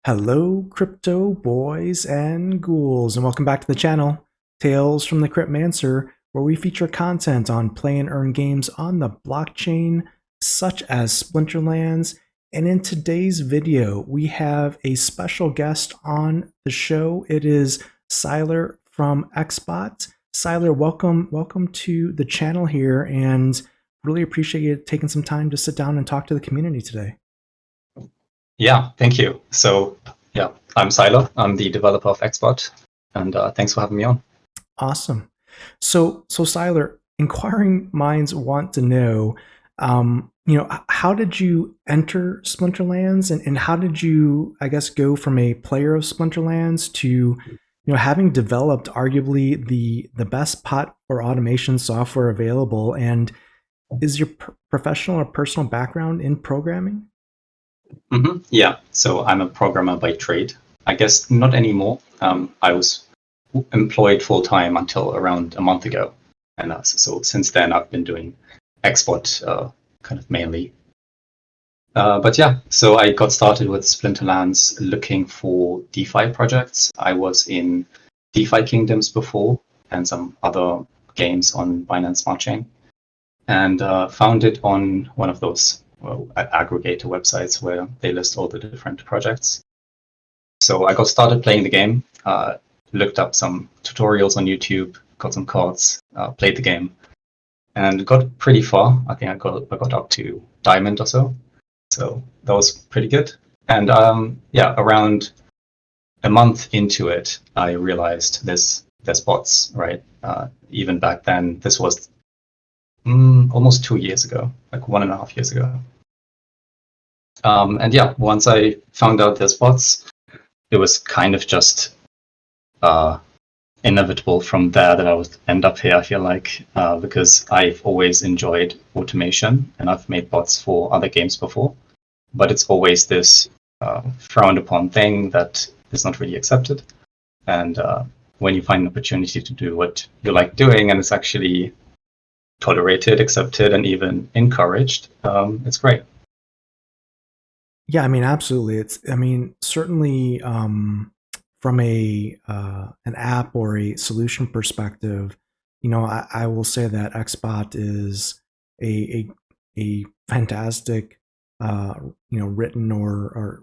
Hello, crypto boys and ghouls, and welcome back to the channel, Tales from the Cryptmancer, where we feature content on play and earn games on the blockchain, such as Splinterlands. And in today's video, we have a special guest on the show. It is Sylar from Xbot. Sylar, welcome to the channel here, and really appreciate you taking some time to sit down and talk to the community today. Yeah, thank you. So, yeah, I'm Sylar. I'm the developer of Xbot, and thanks for having me on. Awesome. So Sylar, inquiring minds want to know, how did you enter Splinterlands, and how did you, I guess, go from a player of Splinterlands to, having developed arguably the best pot or automation software available? And is your professional or personal background in programming? Yeah, so I'm a programmer by trade. I guess not anymore. I was employed full-time until around a month ago. And so since then, I've been doing Xbot kind of mainly. But yeah, so I got started with Splinterlands looking for DeFi projects. I was in DeFi Kingdoms before and some other games on Binance Smart Chain, and found it on one of those aggregator websites where they list all the different projects. So I got started playing the game, looked up some tutorials on YouTube, got some cards, played the game, and got pretty far. I think I got up to Diamond or so. So that was pretty good. And yeah, around a month into it, I realized there's bots, right? Even back then, this was almost 2 years ago, like 1.5 years ago. And yeah, once I found out there's bots, it was kind of just inevitable from there that I would end up here, I feel like, because I've always enjoyed automation and I've made bots for other games before, but it's always this frowned upon thing that is not really accepted. And when you find an opportunity to do what you like doing and it's actually tolerated, accepted, and even encouraged, it's great. Yeah, I mean, absolutely. Certainly, from an app or a solution perspective, I will say that Xbot is a fantastic, written or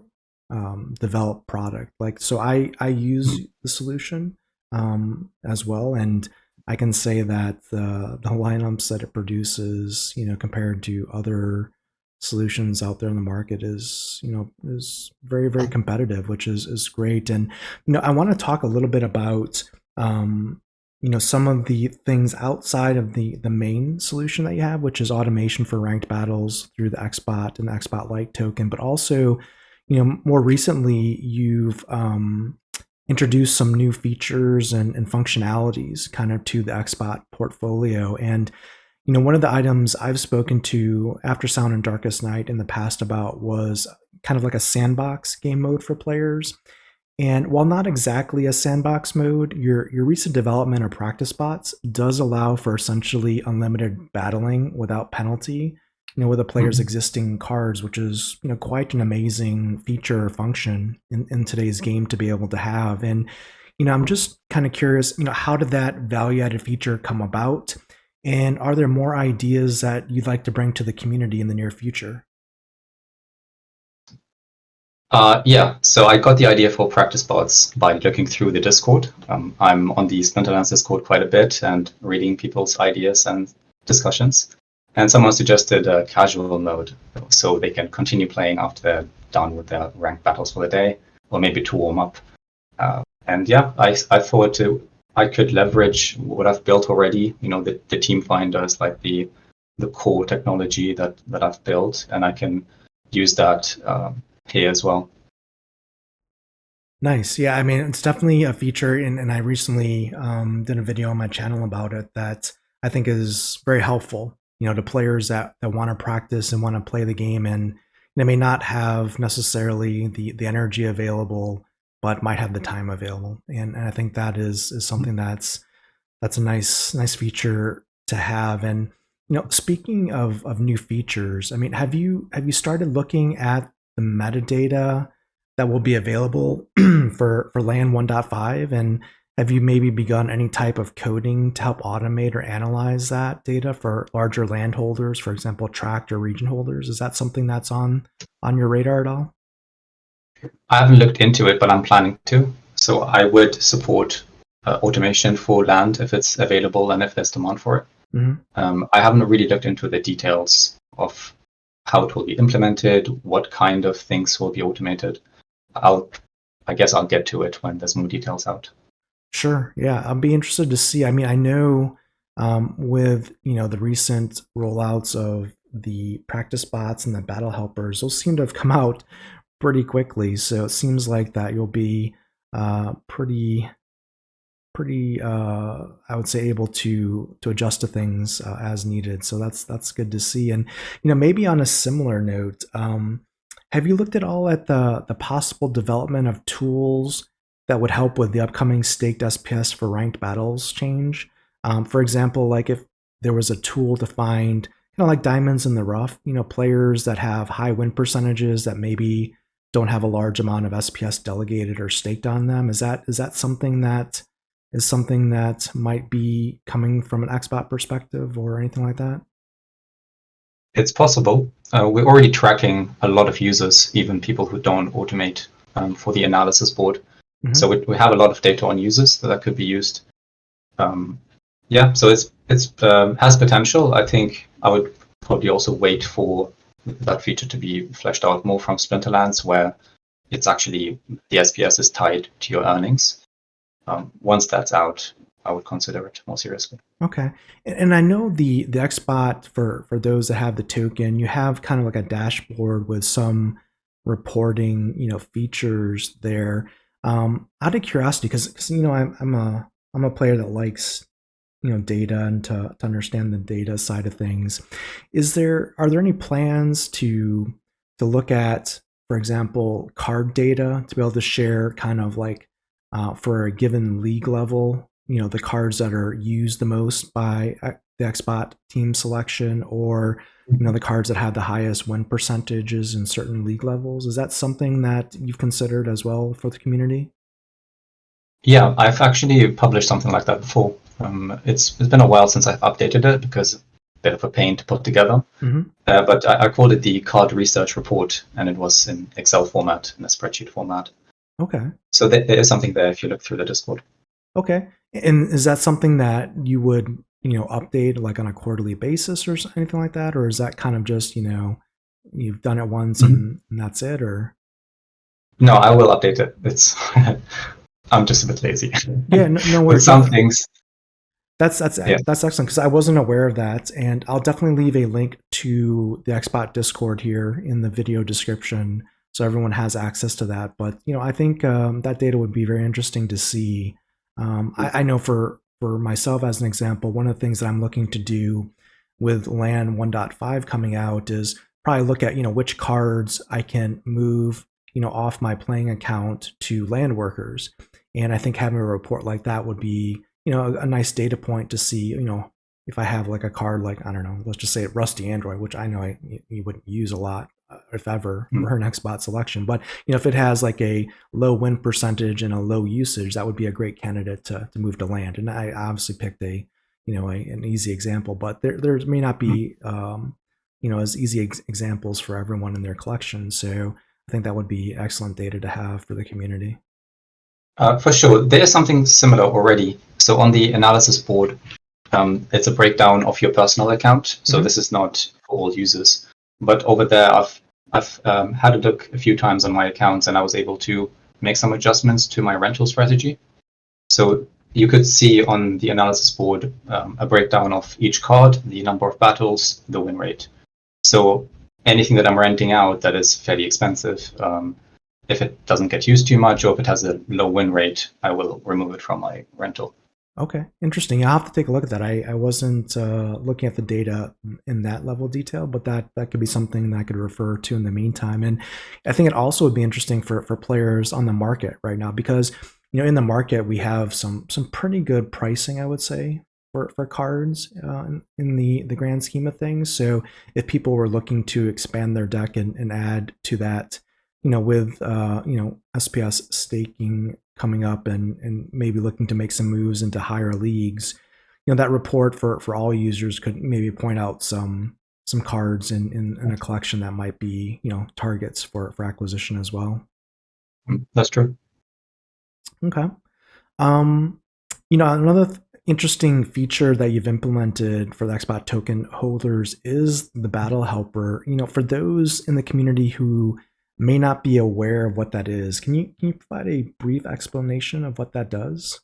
developed product. Like, so I use the solution as well, and I can say that the lineups that it produces, compared to other solutions out there in the market is very, very competitive, which is great. And I want to talk a little bit about some of the things outside of the main solution that you have, which is automation for ranked battles through the Xbot and the Xbot Lite token. But also, more recently, you've introduced some new features and functionalities kind of to the Xbot portfolio. And one of the items I've spoken to After Sound and Darkest Night in the past about was kind of like a sandbox game mode for players. And while not exactly a sandbox mode, your recent development of practice bots does allow for essentially unlimited battling without penalty, with a player's existing cards, which is quite an amazing feature or function in today's game to be able to have. And I'm just kind of curious, how did that value-added feature come about? And are there more ideas that you'd like to bring to the community in the near future? Yeah, so I got the idea for practice bots by looking through the Discord. I'm on the Splinterlands Discord quite a bit and reading people's ideas and discussions. And someone suggested a casual mode, so they can continue playing after they're done with their ranked battles for the day, or maybe to warm up. And yeah, I thought I could leverage what I've built already. The team finder is like the core technology that I've built, and I can use that here as well. Nice. Yeah, I mean, it's definitely a feature, and I recently did a video on my channel about it that I think is very helpful, to players that want to practice and want to play the game, and they may not have necessarily the energy available, but might have the time available. And I think that is something that's a nice feature to have. And speaking of new features, I mean, have you started looking at the metadata that will be available for LAN 1.5? And have you maybe begun any type of coding to help automate or analyze that data for larger landholders, for example, tract or region holders? Is that something that's on your radar at all? I haven't looked into it, but I'm planning to. So I would support automation for land if it's available and if there's demand for it. I haven't really looked into the details of how it will be implemented, what kind of things will be automated. I guess I'll get to it when there's more details out. Sure. Yeah, I'll be interested to see. I mean, I know with the recent rollouts of the practice bots and the battle helpers, those seem to have come out pretty quickly. So it seems like that you'll be pretty I would say able to adjust to things as needed. So that's good to see. And maybe on a similar note, have you looked at all at the possible development of tools that would help with the upcoming staked SPS for ranked battles change? For example, like if there was a tool to find like diamonds in the rough, players that have high win percentages that maybe don't have a large amount of SPS delegated or staked on them. Is that something that might be coming from an Xbot perspective or anything like that? It's possible. We're already tracking a lot of users, even people who don't automate for the analysis board. So we have a lot of data on users that could be used. Yeah, so it's has potential. I think I would probably also wait for that feature to be fleshed out more from Splinterlands, where it's actually the SPS is tied to your earnings. Once that's out, I would consider it more seriously. Okay, and I know the Xbot for those that have the token, you have kind of like a dashboard with some reporting features there. Out of curiosity, because I'm a player that likes data and to understand the data side of things. Are there any plans to look at, for example, card data to be able to share kind of like for a given league level, the cards that are used the most by the Xbot team selection, or the cards that have the highest win percentages in certain league levels? Is that something that you've considered as well for the community? Yeah, I've actually published something like that before. It's been a while since I've updated it because it's a bit of a pain to put together. But I called it the card research report, and it was in Excel format, in a spreadsheet format. Okay. So there is something there if you look through the Discord. Okay. And is that something that you would, update like on a quarterly basis or anything like that? Or is that kind of just, you've done it once and that's it? Or no, I will update it. It's I'm just a bit lazy. Yeah, no With worries. some things. That's excellent, because I wasn't aware of that, and I'll definitely leave a link to the Xbot Discord here in the video description so everyone has access to that. But I think that data would be very interesting to see. I know for myself, as an example, one of the things that I'm looking to do with LAN 1.5 coming out is probably look at which cards I can move off my playing account to land workers, and I think having a report like that would be a nice data point to see if I have like a card like, I don't know, let's just say Rusty Android, which I know you wouldn't use a lot, if ever, for an Xbot selection. But if it has like a low win percentage and a low usage, that would be a great candidate to move to land. And I obviously picked an easy example, but there may not be as easy examples for everyone in their collection. So I think that would be excellent data to have for the community. For sure. There's something similar already. So on the analysis board, it's a breakdown of your personal account. So this is not for all users. But over there, I've had a look a few times on my accounts, and I was able to make some adjustments to my rental strategy. So you could see on the analysis board a breakdown of each card, the number of battles, the win rate. So anything that I'm renting out that is fairly expensive, if it doesn't get used too much, or if it has a low win rate, I will remove it from my rental. Okay, interesting. I'll have to take a look at that. I wasn't looking at the data in that level of detail, but that could be something that I could refer to in the meantime. And I think it also would be interesting for players on the market right now, because in the market we have some pretty good pricing, I would say, for cards in the grand scheme of things. So if people were looking to expand their deck and add to that with SPS staking coming up and maybe looking to make some moves into higher leagues, that report for all users could maybe point out some cards in a collection that might be targets for acquisition as well. That's true. Okay. Another interesting feature that you've implemented for the Xbot token holders is the battle helper. For those in the community who may not be aware of what that is, can you provide a brief explanation of what that does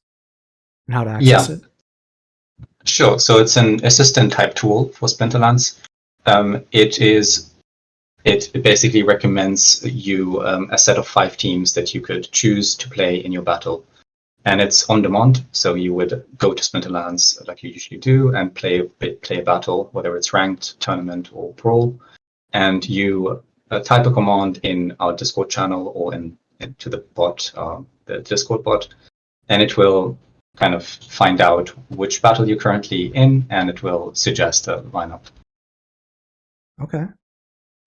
and how to access it? Sure. So it's an assistant type tool for Splinterlands. It basically recommends you a set of 5 teams that you could choose to play in your battle. And it's on demand, so you would go to Splinterlands like you usually do and play a battle, whether it's ranked, tournament, or brawl. And you type a command in our Discord channel or into the bot, the Discord bot, and it will kind of find out which battle you're currently in, and it will suggest a lineup. Okay,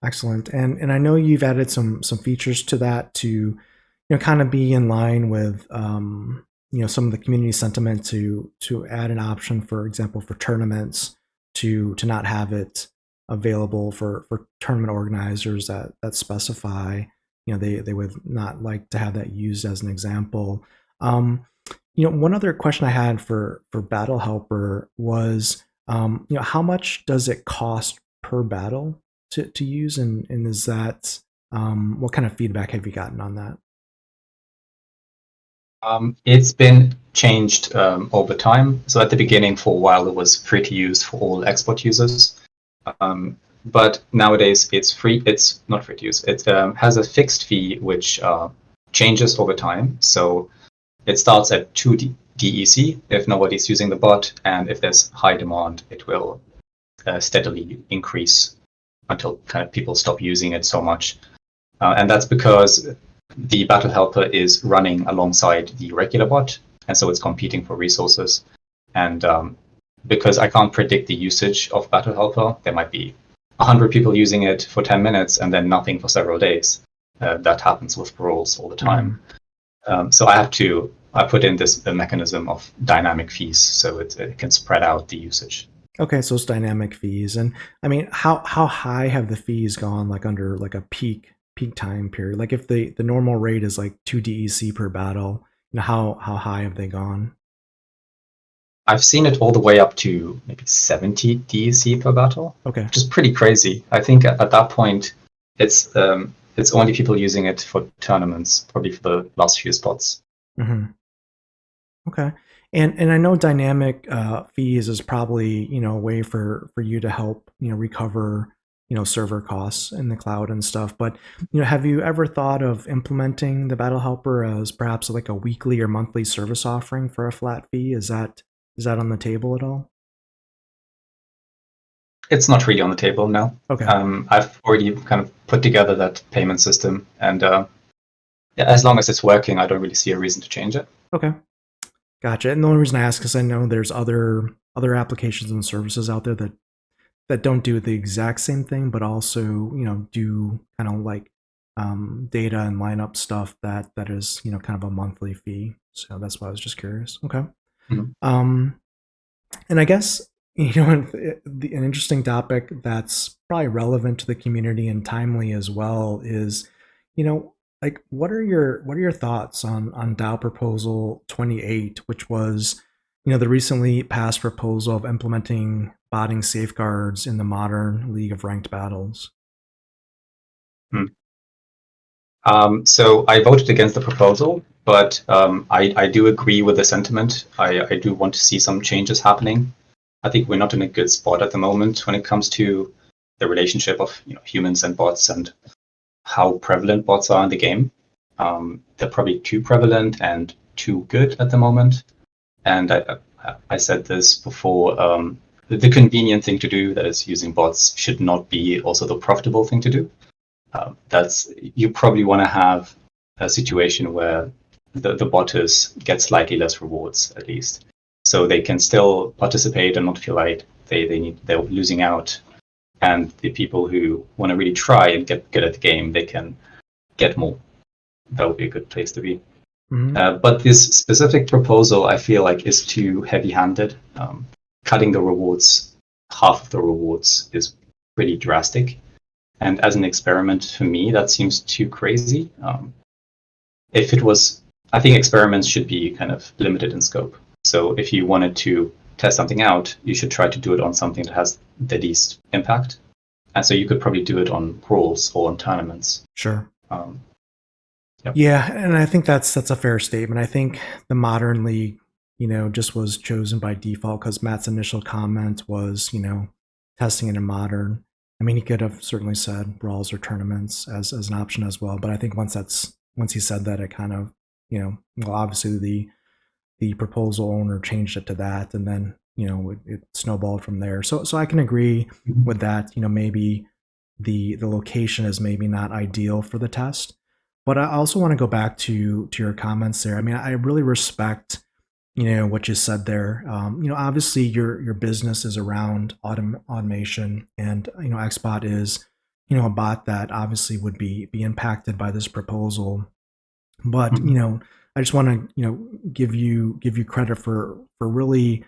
excellent. And I know you've added some features to that to kind of be in line with some of the community sentiment to add an option, for example, for tournaments to not have it available for tournament organizers that specify they would not like to have that used as an example. One other question I had for Battle Helper was how much does it cost per battle to use, and is that what kind of feedback have you gotten on that? It's been changed over time. So at the beginning, for a while, it was free to use for all Xbot users. But nowadays, it's free. It's not free to use. It has a fixed fee, which changes over time. So it starts at 2 DEC if nobody's using the bot, and if there's high demand, it will steadily increase until kind of people stop using it so much. And that's because the Battle Helper is running alongside the regular bot, and so it's competing for resources. And because I can't predict the usage of Battle Helper, there might be 100 people using it for 10 minutes and then nothing for several days. That happens with brawls all the time. So I put in the mechanism of dynamic fees, so it can spread out the usage. Okay, so it's dynamic fees. And I mean, how high have the fees gone, like under like a peak time period? Like if the normal rate is like 2 DEC per battle, how high have they gone? I've seen it all the way up to maybe 70 DEC per battle. Okay, which is pretty crazy. I think at that point, it's only people using it for tournaments, probably for the last few spots. Mm-hmm. Okay, and I know dynamic fees is probably a way for you to help recover server costs in the cloud and stuff. But have you ever thought of implementing the Battle Helper as perhaps like a weekly or monthly service offering for a flat fee? Is that on the table at all? It's not really on the table now. Okay. I've already kind of put together that payment system, and as long as it's working, I don't really see a reason to change it. Okay, gotcha. And the only reason I ask is I know there's other applications and services out there that don't do the exact same thing, but also do kind of like data and lineup stuff that is kind of a monthly fee. So that's why I was just curious. Okay. Mm-hmm. And I guess an interesting topic that's probably relevant to the community and timely as well is like what are your thoughts on DAO Proposal 28, which was the recently passed proposal of implementing botting safeguards in the modern League of Ranked battles? So I voted against the proposal, but I do agree with the sentiment. I do want to see some changes happening. I think we're not in a good spot at the moment when it comes to the relationship of humans and bots and how prevalent bots are in the game. They're probably too prevalent and too good at the moment. And I said this before, the convenient thing to do, that is using bots, should not be also the profitable thing to do. You probably want to have a situation where the botters get slightly less rewards, at least, so they can still participate and not feel like they're losing out. And the people who want to really try and get good at the game, they can get more. That would be a good place to be. Mhm. But this specific proposal, I feel like, is too heavy-handed. Cutting the rewards, half of the rewards, is pretty drastic. And as an experiment, for me, that seems too crazy. If it was, I think experiments should be kind of limited in scope. So if you wanted to test something out, you should try to do it on something that has the least impact. And so you could probably do it on brawls or on tournaments. Sure. Yep. Yeah, and I think that's a fair statement. I think the modern league, just was chosen by default because Matt's initial comment was, testing it in modern. I mean, he could have certainly said brawls or tournaments as an option as well. But I think once he said that, it kind of, well, obviously the proposal owner changed it to that, and then it snowballed from there. So I can agree with that. Maybe the location is maybe not ideal for the test. But I also want to go back to your comments there. I mean, I really respect what you said there. Obviously your business is around automation, and Xbot is a bot that obviously would be impacted by this proposal. But I just want to give you credit for really,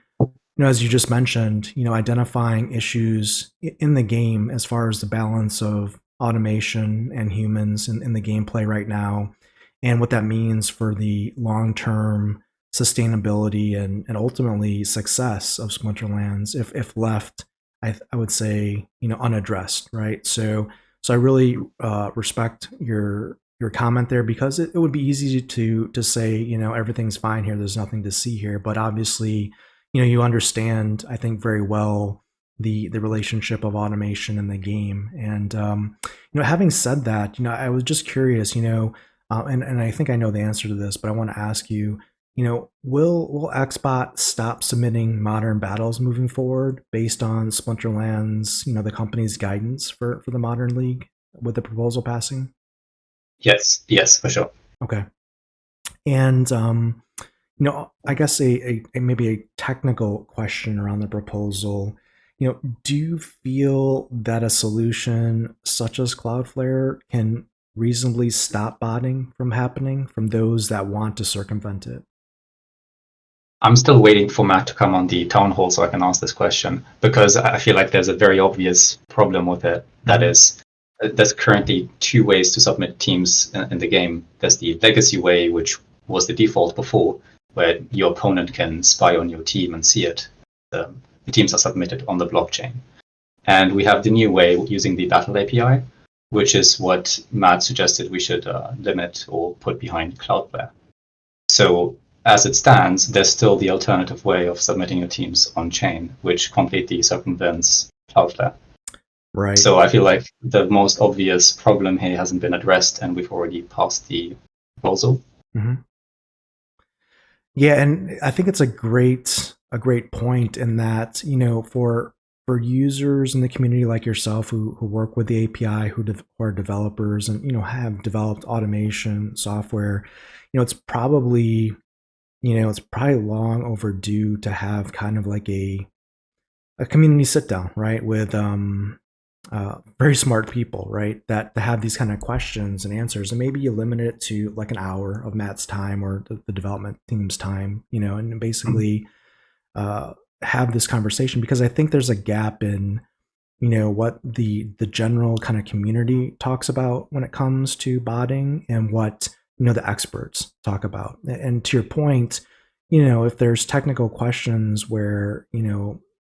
as you just mentioned, identifying issues in the game as far as the balance of automation and humans in the gameplay right now, and what that means for the long-term sustainability and ultimately success of Splinterlands if left, I would say, unaddressed, right? So I really respect your comment there, because it would be easy to say, everything's fine here, there's nothing to see here. But obviously, you understand, I think, very well the relationship of automation in the game. And having said that, I was just curious, and I think I know the answer to this, but I want to ask you, will Xbot stop submitting modern battles moving forward based on Splinterlands, the company's guidance for the modern league with the proposal passing? Yes, for sure. Okay. And I guess a maybe a technical question around the proposal. Do you feel that a solution such as Cloudflare can reasonably stop botting from happening from those that want to circumvent it? I'm still waiting for Matt to come on the town hall so I can ask this question, because I feel like there's a very obvious problem with it. That is, there's currently two ways to submit teams in the game. There's the legacy way, which was the default before, where your opponent can spy on your team and see it. The teams are submitted on the blockchain. And we have the new way using the Battle API, which is what Matt suggested we should limit or put behind Cloudflare. So as it stands, there's still the alternative way of submitting your teams on chain, which completely circumvents Cloudflare. Right. So I feel like the most obvious problem here hasn't been addressed, and we've already passed the proposal. Mm-hmm. Yeah, and I think it's a great point in that, for users in the community like yourself who work with the API, who are developers and have developed automation software, it's probably long overdue to have kind of like a community sit down, right, with very smart people, right, that have these kind of questions and answers, and maybe you limit it to like an hour of Matt's time or the development team's time, and basically have this conversation, because I think there's a gap in what the general kind of community talks about when it comes to botting and what the experts talk about. And to your point, if there's technical questions where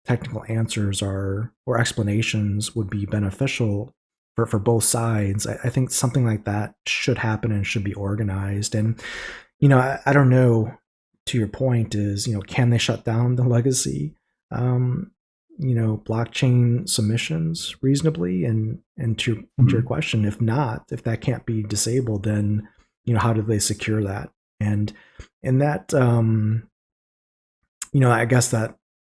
technical answers or explanations would be beneficial for both sides, I think something like that should happen and should be organized. And I don't know, to your point is, can they shut down the legacy blockchain submissions reasonably? And to your question, if not, if that can't be disabled, then how do they secure that? And that I guess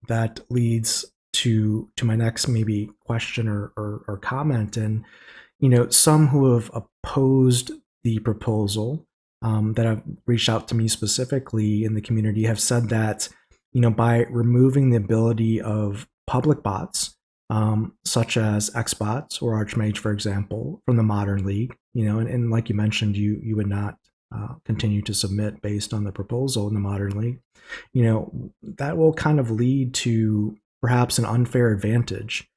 that leads to my next maybe question or comment. And some who have opposed the proposal, that have reached out to me specifically in the community, have said that by removing the ability of public bots such as Xbot or Archmage, for example, from the modern league. And like you mentioned, you would not continue to submit based on the proposal in the modern league. That will kind of lead to perhaps an unfair advantage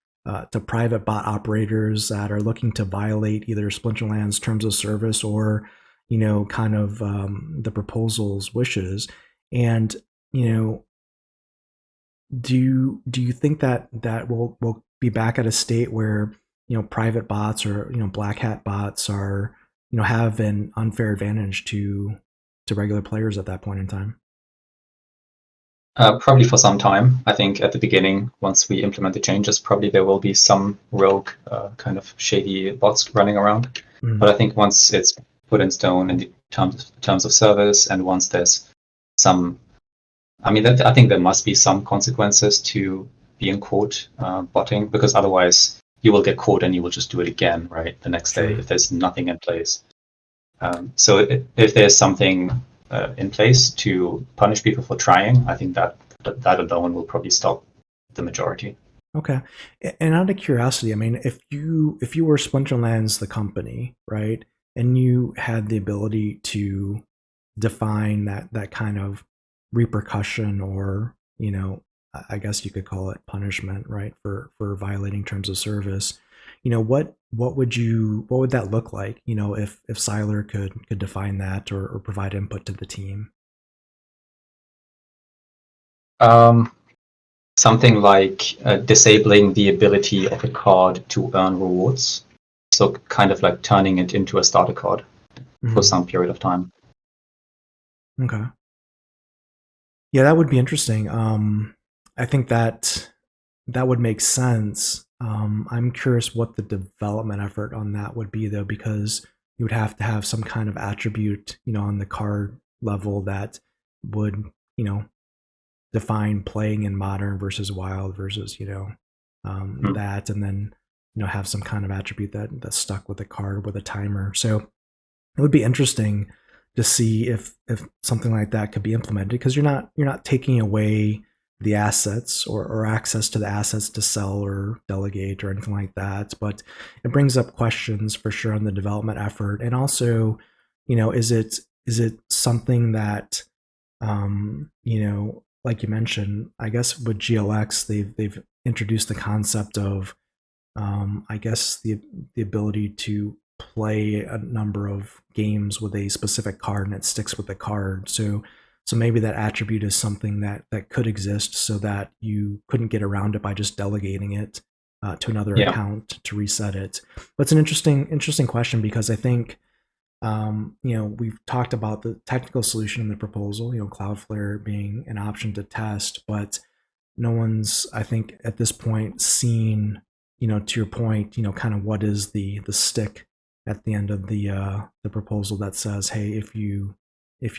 to private bot operators that are looking to violate either Splinterlands terms of service or, kind of the proposal's wishes. And, do you think that we'll be back at a state where private bots or black hat bots are have an unfair advantage to regular players at that point in time? Probably for some time. I think at the beginning, once we implement the changes, probably there will be some rogue kind of shady bots running around. Mm. But I think once it's put in stone in the terms of service, and once there's some, I mean, I think there must be some consequences to being caught botting, because otherwise you will get caught and you will just do it again, right, the next day Sure. if there's nothing in place. So if there's something in place to punish people for trying, I think that alone will probably stop the majority. Okay. And out of curiosity, I mean, if you were Splinterlands, the company, right, and you had the ability to define that kind of repercussion, or I guess you could call it punishment, right, for violating terms of service, what would that look like, if Sylar could define that, or provide input to the team? Something like disabling the ability of a card to earn rewards. So kind of like turning it into a starter card for some period of time. Okay. Yeah, that would be interesting. I think that would make sense. I'm curious what the development effort on that would be, though, because you would have to have some kind of attribute, on the card level that would, define playing in modern versus wild versus, that, and then, have some kind of attribute that's stuck with the card with a timer. So it would be interesting to see if something like that could be implemented, because you're not taking away the assets, or access to the assets to sell or delegate or anything like that, but it brings up questions for sure on the development effort. And also, is it something that, like you mentioned, I guess with GLX they've introduced the concept of, I guess the ability to play a number of games with a specific card and it sticks with the card. So maybe that attribute is something that could exist, so that you couldn't get around it by just delegating it to another account to reset it. But it's an interesting question, because I think we've talked about the technical solution in the proposal, Cloudflare being an option to test, but no one's, I think, at this point seen, to your point, kind of what is the stick at the end of the proposal that says, hey, if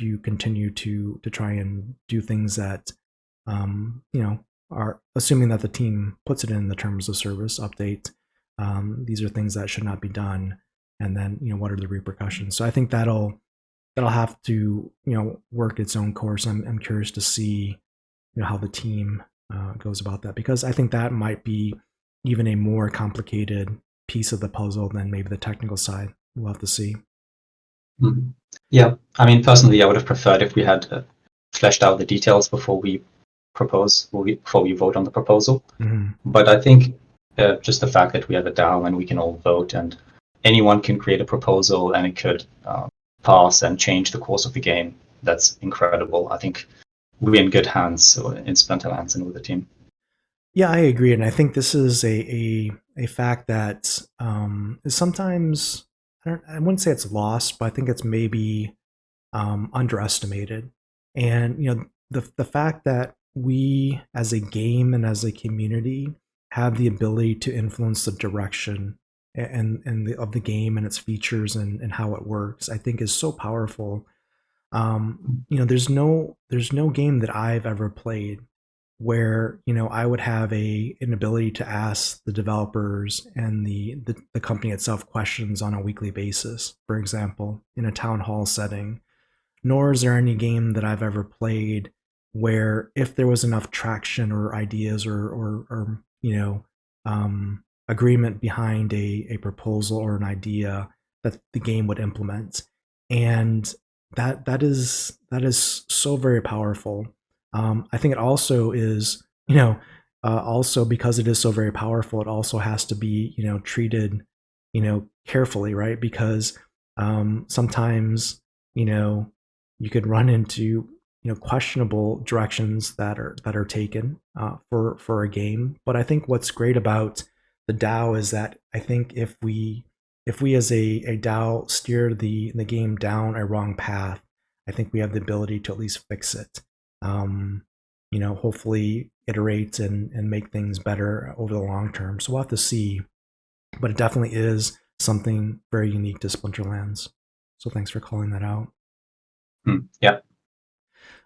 you continue to try and do things that, are assuming that the team puts it in the terms of service update, these are things that should not be done. And then, what are the repercussions? So I think that'll have to, work its own course. I'm curious to see, how the team goes about that, because I think that might be even a more complicated piece of the puzzle than maybe the technical side. We'll have to see. Mm-hmm. Yeah, I mean, personally, I would have preferred if we had fleshed out the details before we before we vote on the proposal. Mm-hmm. But I think just the fact that we have a DAO and we can all vote, and anyone can create a proposal and it could pass and change the course of the game, that's incredible. I think we're in good hands in Splinterlands and with the team. Yeah, I agree, and I think this is a fact that is sometimes, I wouldn't say it's lost, but I think it's maybe underestimated. And the fact that we as a game and as a community have the ability to influence the direction of the game and its features and how it works, I think is so powerful. There's no game that I've ever played where I would have an ability to ask the developers and the company itself questions on a weekly basis, for example, in a town hall setting. Nor is there any game that I've ever played where, if there was enough traction or ideas or agreement behind a proposal or an idea that the game would implement, and that is so very powerful. I think it also is, also because it is so very powerful, it also has to be, treated, carefully, right? Because sometimes, you could run into, questionable directions that are taken for a game. But I think what's great about the DAO is that I think if we as a DAO steer the game down a wrong path, I think we have the ability to at least fix it. Hopefully iterate and make things better over the long term. So we'll have to see. But it definitely is something very unique to Splinterlands. So thanks for calling that out. Yeah.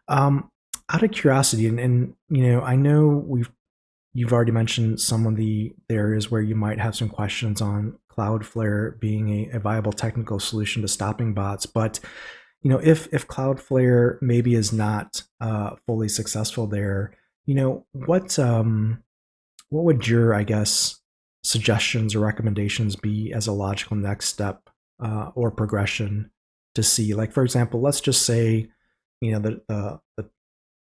Out of curiosity, and I know you've already mentioned some of the areas where you might have some questions on Cloudflare being a viable technical solution to stopping bots, but if Cloudflare maybe is not fully successful there, what would your, I guess, suggestions or recommendations be as a logical next step or progression to see? Like, for example, let's just say the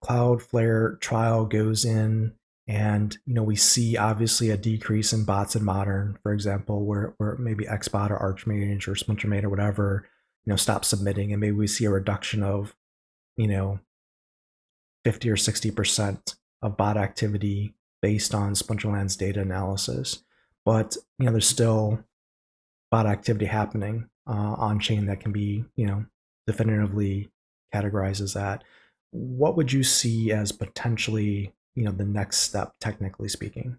Cloudflare trial goes in, and we see obviously a decrease in bots in modern, for example, where maybe Xbot or Archmage or Splintermate or whatever stop submitting, and maybe we see a reduction of 50 or 60% of bot activity based on Splinterlands data analysis. But there's still bot activity happening on chain that can be definitively categorized as that. What would you see as potentially the next step, technically speaking?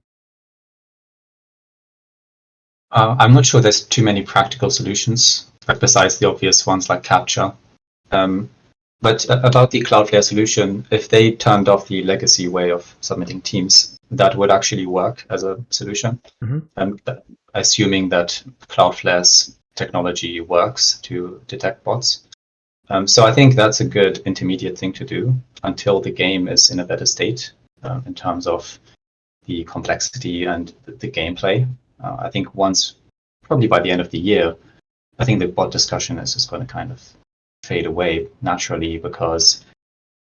I'm not sure there's too many practical solutions, like besides the obvious ones like capture. But about the Cloudflare solution, if they turned off the legacy way of submitting teams, that would actually work as a solution. Assuming that Cloudflare's technology works to detect bots. So I think that's a good intermediate thing to do until the game is in a better state in terms of the complexity and the gameplay. I think probably by the end of the year, I think the bot discussion is just going to kind of fade away naturally, because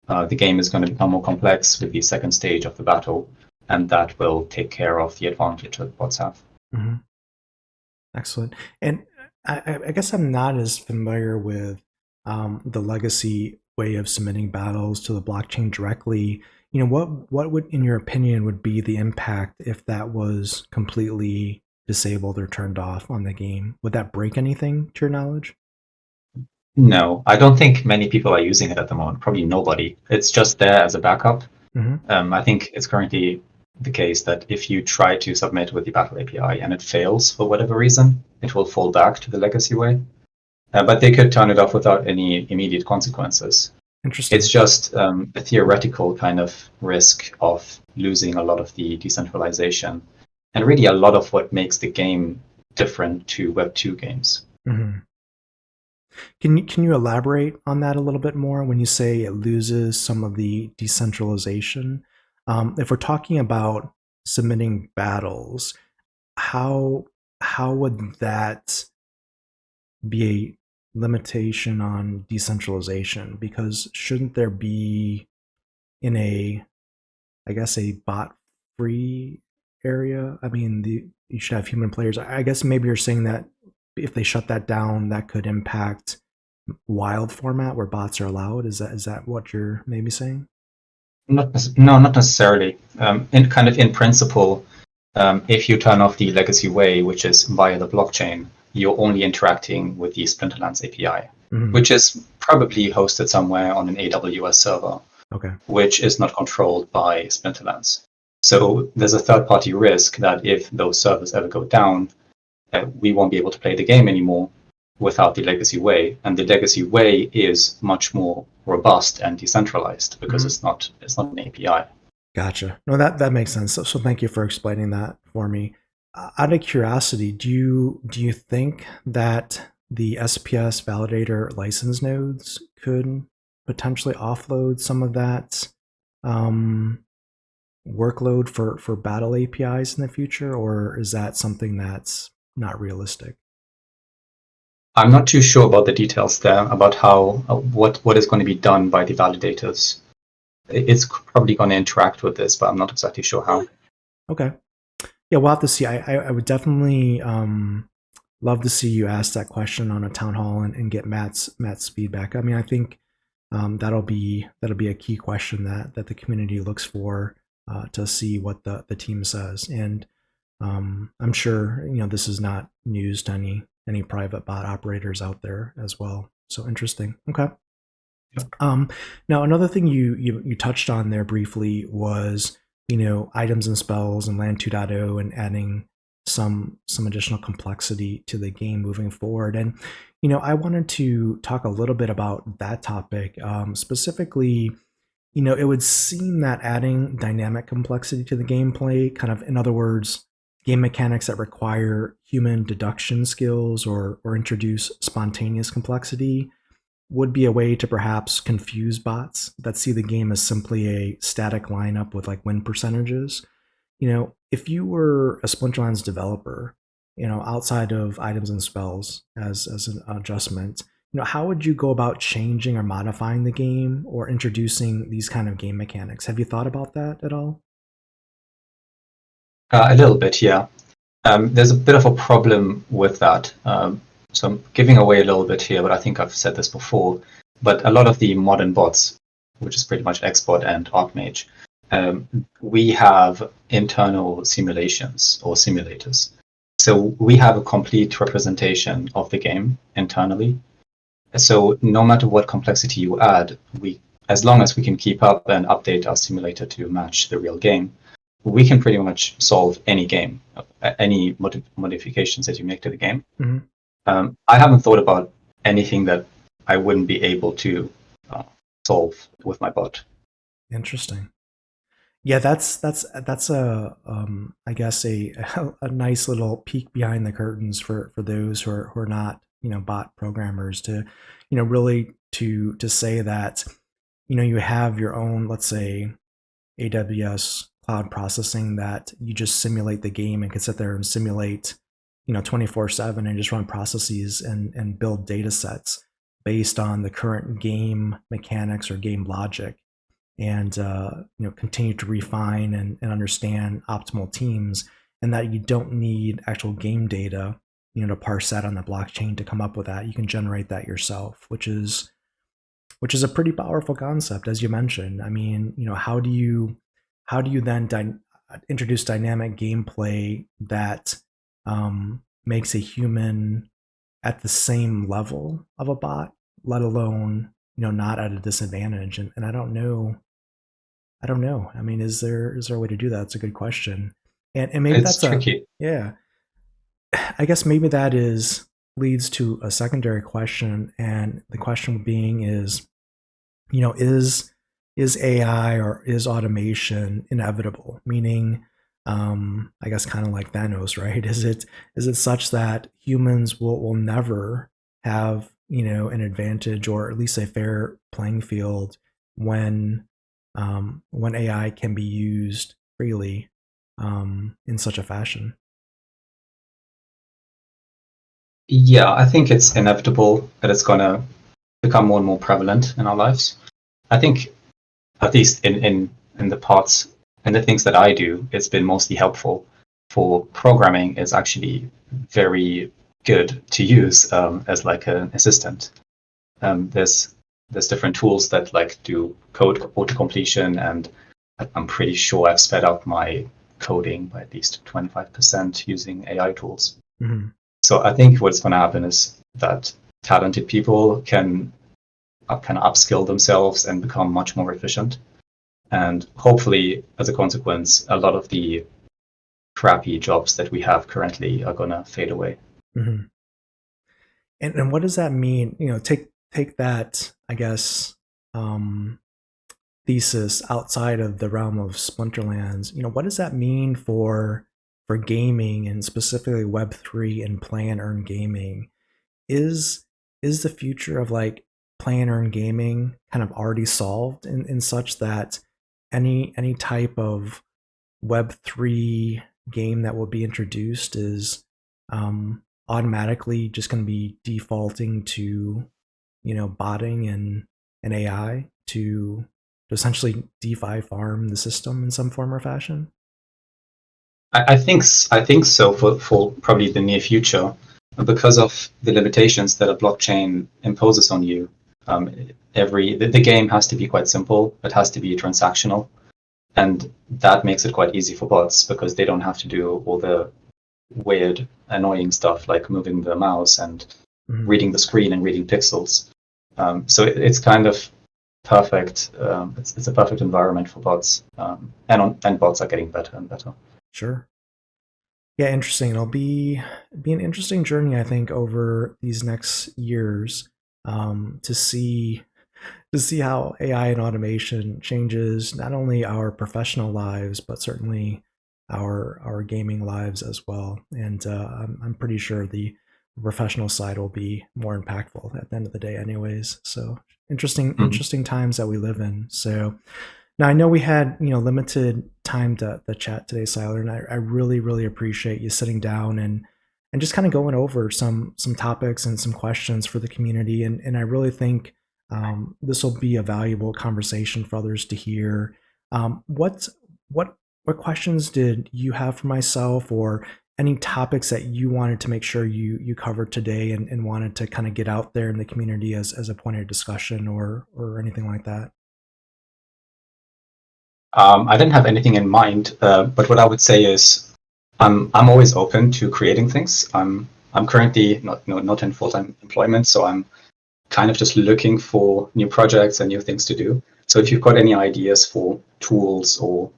the game is going to become more complex with the second stage of the battle, and that will take care of the advantage that bots have. Mm-hmm. Excellent. And I guess I'm not as familiar with the legacy way of submitting battles to the blockchain directly. What would, in your opinion, would be the impact if that was completely disabled or turned off on the game? Would that break anything, to your knowledge? No, I don't think many people are using it at the moment. Probably nobody. It's just there as a backup. I think it's currently the case that if you try to submit with the Battle API and it fails for whatever reason, it will fall back to the legacy way. But they could turn it off without any immediate consequences. Interesting. It's just a theoretical kind of risk of losing a lot of the decentralization, and really a lot of what makes the game different to Web2 games. Can you elaborate on that a little bit more when you say it loses some of the decentralization? If we're talking about submitting battles, how would that be a limitation on decentralization? Because shouldn't there be in a bot free area? I mean, you should have human players. I guess maybe you're saying that if they shut that down, that could impact wild format where bots are allowed. Is that what you're maybe saying? No, not necessarily. In principle, if you turn off the legacy way, which is via the blockchain, you're only interacting with the Splinterlands API, which is probably hosted somewhere on an AWS server, which is not controlled by Splinterlands. So there's a third-party risk that if those servers ever go down, we won't be able to play the game anymore without the legacy way. And the legacy way is much more robust and decentralized because it's not an API. Gotcha. No, that makes sense. So thank you for explaining that for me. Out of curiosity, do you think that the SPS validator license nodes could potentially offload some of that workload for battle APIs in the future, or is that something that's not realistic? I'm not too sure about the details there, about how what is going to be done by the validators. It's probably going to interact with this, but I'm not exactly sure how. Okay. Yeah, we'll have to see. I would definitely love to see you ask that question on a town hall and get Matt's feedback. I mean, I think that'll be a key question that the community looks for to see what the team says. And I'm sure this is not news to any private bot operators out there as well. So interesting. Okay. Now another thing you touched on there briefly was items and spells and land 2.0 and adding some additional complexity to the game moving forward. And I wanted to talk a little bit about that topic. Specifically, it would seem that adding dynamic complexity to the gameplay, kind of, in other words, game mechanics that require human deduction skills or introduce spontaneous complexity, would be a way to perhaps confuse bots that see the game as simply a static lineup with like win percentages. If you were a Splinterlands developer, outside of items and spells as an adjustment, how would you go about changing or modifying the game or introducing these kind of game mechanics? Have you thought about that at all? A little bit, yeah. There's a bit of a problem with that. So I'm giving away a little bit here, but I think I've said this before. But a lot of the modern bots, which is pretty much Xbot and Archmage, we have internal simulations or simulators. So we have a complete representation of the game internally. So no matter what complexity you add, as long as we can keep up and update our simulator to match the real game, we can pretty much solve any game, any modifications that you make to the game. Mm-hmm. I haven't thought about anything that I wouldn't be able to solve with my bot. Interesting. Yeah, that's a I guess a a nice little peek behind the curtains for those who are not bot programmers, to really to say that you have your own, let's say, AWS cloud processing that you just simulate the game and can sit there and simulate 24/7 and just run processes and build data sets based on the current game mechanics or game logic, and continue to refine and understand optimal teams, and that you don't need actual game data to parse that on the blockchain to come up with that. You can generate that yourself, which is a pretty powerful concept, as you mentioned. I mean, how do you then introduce dynamic gameplay that makes a human at the same level of a bot, let alone not at a disadvantage? And I don't know. I mean, is there a way to do that? It's a good question. And maybe It's that's tricky. yeah. I guess maybe that leads to a secondary question, and the question being is, is AI or is automation inevitable? Meaning, I guess kind of like Thanos, right? Is it such that humans will never have an advantage, or at least a fair playing field, when AI can be used freely in such a fashion? Yeah, I think it's inevitable that it's going to become more and more prevalent in our lives. I think, at least in the parts and the things that I do, it's been mostly helpful. For programming, is actually very good to use as like an assistant. There's different tools that like do code auto completion, and I'm pretty sure I've sped up my coding by at least 25% using AI tools. Mm-hmm. So I think what's going to happen is that talented people can kind of upskill themselves and become much more efficient. And hopefully, as a consequence, a lot of the crappy jobs that we have currently are going to fade away. Mm-hmm. And what does that mean? Take that, I guess, thesis outside of the realm of Splinterlands. What does that mean for gaming, and specifically Web3 and play and earn gaming? Is the future of like play and earn gaming kind of already solved in such that any type of Web3 game that will be introduced is automatically just going to be defaulting to, botting and AI to essentially DeFi farm the system in some form or fashion? I think so for probably the near future, because of the limitations that a blockchain imposes on you. The game has to be quite simple. It has to be transactional, and that makes it quite easy for bots because they don't have to do all the weird, annoying stuff like moving the mouse and reading the screen and reading pixels. So it's kind of perfect. It's a perfect environment for bots, and bots are getting better and better. Sure. Yeah, interesting. It'll be an interesting journey, I think, over these next years, to see how AI and automation changes not only our professional lives, but certainly our gaming lives as well. And I'm pretty sure the professional side will be more impactful at the end of the day, anyways. So interesting times that we live in. So now I know we had limited time to chat today, Sylar, and I really appreciate you sitting down and just kind of going over some topics and some questions for the community. And I really think this will be a valuable conversation for others to hear. What questions did you have for myself, or any topics that you wanted to make sure you covered today and wanted to kind of get out there in the community as a point of discussion or anything like that? I didn't have anything in mind, but what I would say is I'm always open to creating things. I'm currently not in full-time employment, so I'm kind of just looking for new projects and new things to do. So if you've got any ideas for tools or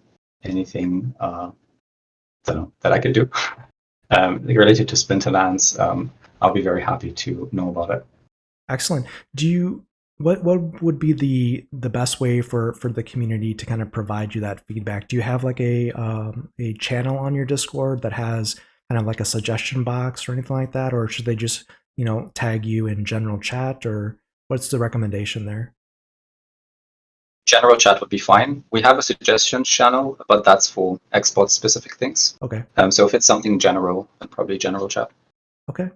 anything that I could do related to Splinterlands, I'll be very happy to know about it. Excellent. What would be the best way for the community to kind of provide you that feedback? Do you have like a channel on your Discord that has kind of like a suggestion box or anything like that, or should they just tag you in general chat, or what's the recommendation there? General chat would be fine. We have a suggestions channel, but that's for Xbot specific things. Okay. So if it's something general, then probably general chat. Okay.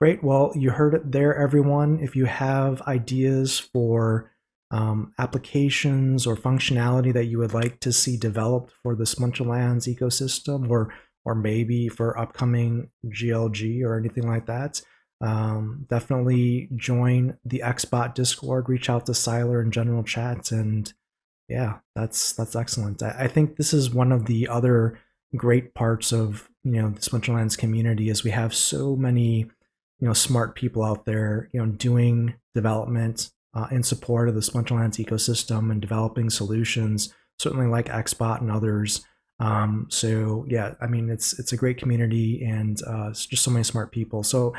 Great. Well, you heard it there, everyone. If you have ideas for applications or functionality that you would like to see developed for the Splinterlands ecosystem, or maybe for upcoming GLG or anything like that, definitely join the Xbot Discord. Reach out to Sylar in general chats, and yeah, that's excellent. I think this is one of the other great parts of the Splinterlands community is we have so many smart people out there doing development in support of the Splinterlands ecosystem and developing solutions, certainly like Xbot and others. So yeah, I mean it's a great community, and it's just so many smart people. So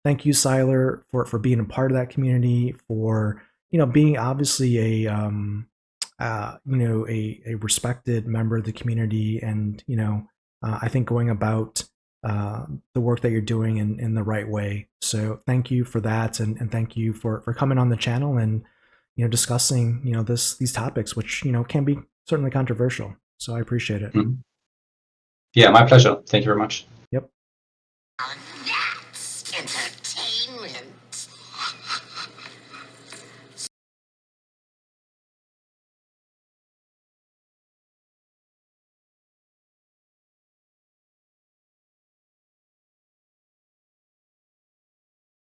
thank you, Sylar, for being a part of that community, for being obviously a a respected member of the community, and I think going about the work that you're doing in the right way. So thank you for that, and thank you for coming on the channel and discussing these topics, which can be certainly controversial. So I appreciate it. Yeah, my pleasure. Thank you very much. Yep.